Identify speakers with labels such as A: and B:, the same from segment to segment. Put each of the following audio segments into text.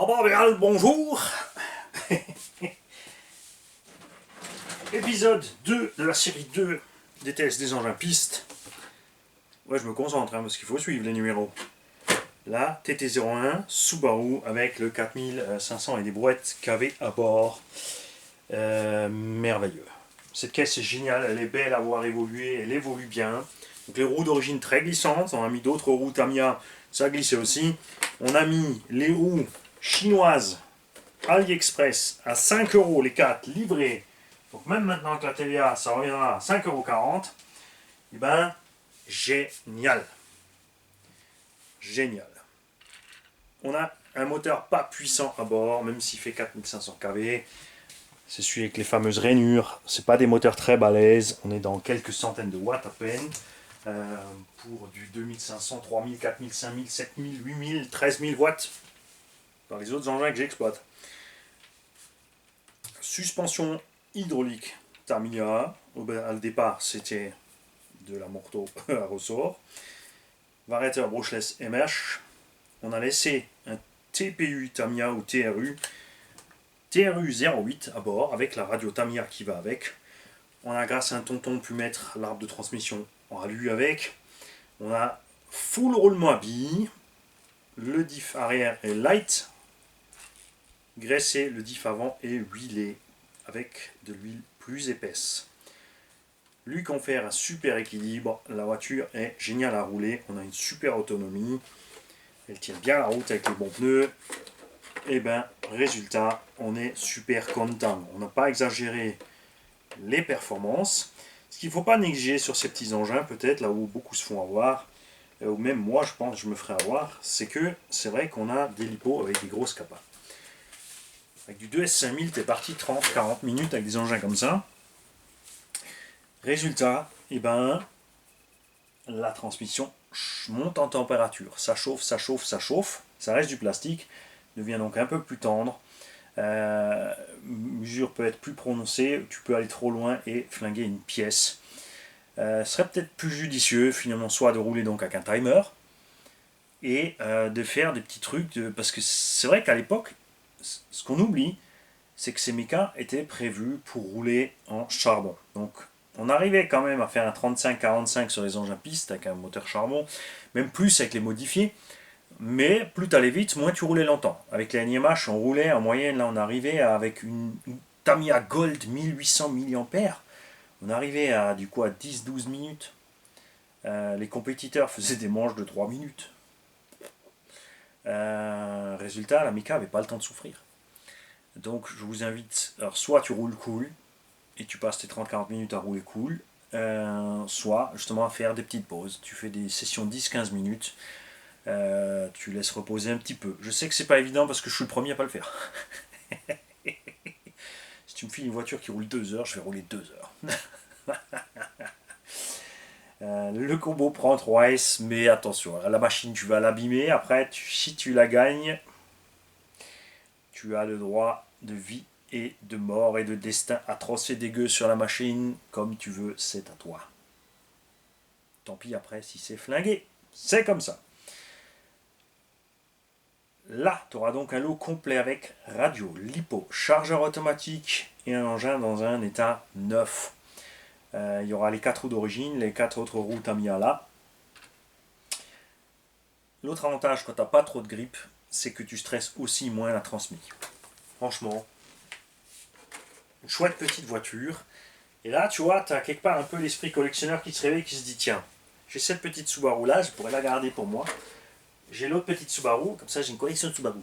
A: Ah bah bien, bonjour. Épisode 2 de la série 2 des tests des engins pistes. Ouais, je me concentre parce qu'il faut suivre les numéros. Là, TT01 Subaru avec le 4500 et des brouettes KV à bord. Merveilleux. Cette caisse est géniale, elle est belle à voir évoluer, elle évolue bien. Donc les roues d'origine très glissantes, on a mis d'autres roues Tamiya, ça glissait aussi. On a mis les roues chinoises AliExpress à 5 € les 4 livrés. Donc même maintenant que la TVA, ça reviendra à 5,40 €. Et ben, génial. Génial. On a un moteur pas puissant à bord, même s'il fait 4500 kV. C'est celui avec les fameuses rainures. C'est pas des moteurs très balèzes. On est dans quelques centaines de watts à peine. Pour du 2500, 3000, 4000, 5000, 7000, 8000, 13000 watts. Dans les autres engins que j'exploite. Suspension hydraulique Tamiya. Au départ, c'était de la Morteau à ressort. Variateur brushless MH. On a laissé un TPU Tamiya ou TRU 08 à bord avec la radio Tamiya qui va avec. On a, grâce à un tonton, pu mettre l'arbre de transmission en alu avec. On a full roulement à billes. Le diff arrière est light. Graissé, le diff avant est huilé avec de l'huile plus épaisse. Lui confère un super équilibre. La voiture est géniale à rouler. On a une super autonomie. Elle tient bien la route avec les bons pneus. Et ben, résultat, on est super content. On n'a pas exagéré les performances. Ce qu'il ne faut pas négliger sur ces petits engins, peut-être là où beaucoup se font avoir, ou même moi je pense que je me ferai avoir, c'est que c'est vrai qu'on a des lipos avec des grosses capas. Avec du 2S5000, t'es parti 30-40 minutes avec des engins comme ça. Résultat, et ben, la transmission monte en température. Ça chauffe, ça chauffe, ça chauffe. Ça reste du plastique, devient donc un peu plus tendre. Mesure peut être plus prononcée, tu peux aller trop loin et flinguer une pièce. Ce serait peut-être plus judicieux finalement soit de rouler donc avec un timer et de faire des petits trucs parce que c'est vrai qu'à l'époque ce qu'on oublie c'est que ces mécas étaient prévus pour rouler en charbon. Donc on arrivait quand même à faire un 35-45 sur les engins pistes avec un moteur charbon, même plus avec les modifiés. Mais plus tu allais vite, moins tu roulais longtemps. Avec les NMH, on roulait en moyenne, là on arrivait avec une Tamiya Gold 1800 mAh. On arrivait à du coup à 10-12 minutes. Les compétiteurs faisaient des manches de 3 minutes. Résultat, la Mika n'avait pas le temps de souffrir. Donc je vous invite, alors soit tu roules cool et tu passes tes 30-40 minutes à rouler cool, soit justement à faire des petites pauses. Tu fais des sessions 10-15 minutes. Tu laisses reposer un petit peu. Je sais que c'est pas évident parce que je suis le premier à pas le faire. Si tu me files une voiture qui roule 2 heures, je vais rouler 2 heures. Le combo prend 3S, mais attention, la machine tu vas l'abîmer. Après, si tu la gagnes, tu as le droit de vie et de mort et de destin atroce et dégueu sur la machine. Comme tu veux, c'est à toi. Tant pis après si c'est flingué. C'est comme ça. Là, tu auras donc un lot complet avec radio, lipo, chargeur automatique et un engin dans un état neuf. Il y aura les 4 roues d'origine, les 4 autres roues Tamiya là. L'autre avantage quand tu n'as pas trop de grippe, c'est que tu stresses aussi moins la transmission. Franchement, une chouette petite voiture. Et là, tu vois, tu as quelque part un peu l'esprit collectionneur qui se réveille, qui se dit tiens, j'ai cette petite Subaru là, je pourrais la garder pour moi. J'ai l'autre petite Subaru, comme ça j'ai une collection de Subaru.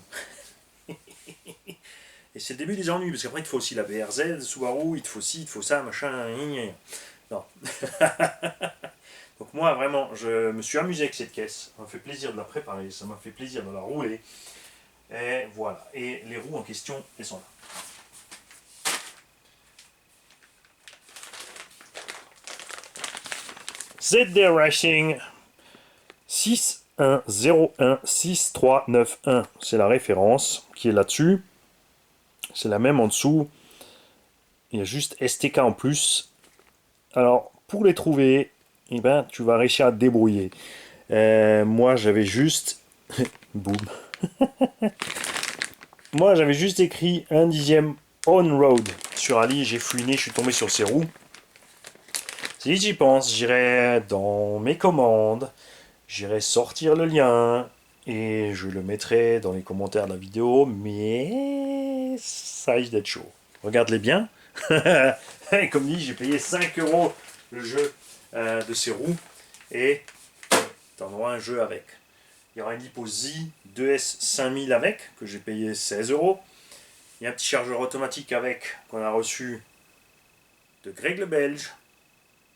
A: Et c'est le début des ennuis, parce qu'après il te faut aussi la BRZ, Subaru, il te faut ci, il te faut ça, machin. Non. Donc moi vraiment, je me suis amusé avec cette caisse. Ça m'a fait plaisir de la préparer, ça m'a fait plaisir de la rouler. Et voilà. Et les roues en question, elles sont là. ZD Racing 61016391, c'est la référence qui est là-dessus. C'est la même en dessous. Il y a juste STK en plus. Alors, pour les trouver, eh ben, tu vas réussir à te débrouiller. Moi, j'avais juste... Boum. moi j'avais juste écrit 1/10 on-road sur Ali, j'ai fouiné, je suis tombé sur ses roues. Si j'y pense, j'irai dans mes commandes, j'irai sortir le lien et je le mettrai dans les commentaires de la vidéo, mais ça risque d'être chaud. Regarde-les bien. Comme dit, j'ai payé 5 € le jeu de ces roues et t'en auras un jeu avec. Il y aura une Liposi 2S 5000 avec, que j'ai payé 16 €. Il y a un petit chargeur automatique avec, qu'on a reçu de Greg le Belge.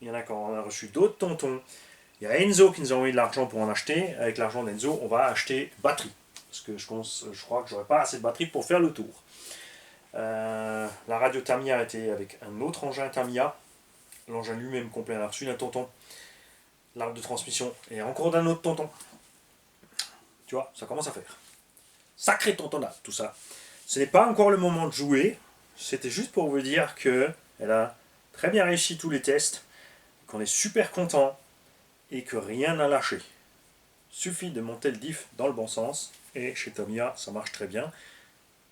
A: Il y en a qu'on a reçu d'autres tontons. Il y a Enzo qui nous a envoyé de l'argent pour en acheter. Avec l'argent d'Enzo, on va acheter batterie. Parce que je crois que j'aurai pas assez de batterie pour faire le tour. La radio Tamiya était avec un autre engin Tamiya. L'engin lui-même complet, on a reçu d'un tonton. L'arbre de transmission et encore d'un autre tonton. Tu vois, ça commence à faire. Sacré tontonnade, tout ça. Ce n'est pas encore le moment de jouer. C'était juste pour vous dire que elle a très bien réussi tous les tests, qu'on est super content et que rien n'a lâché. Suffit de monter le diff dans le bon sens et chez Tamiya ça marche très bien,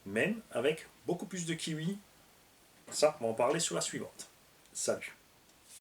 A: même avec beaucoup plus de kiwi. Ça, on va en parler sur la suivante. Salut.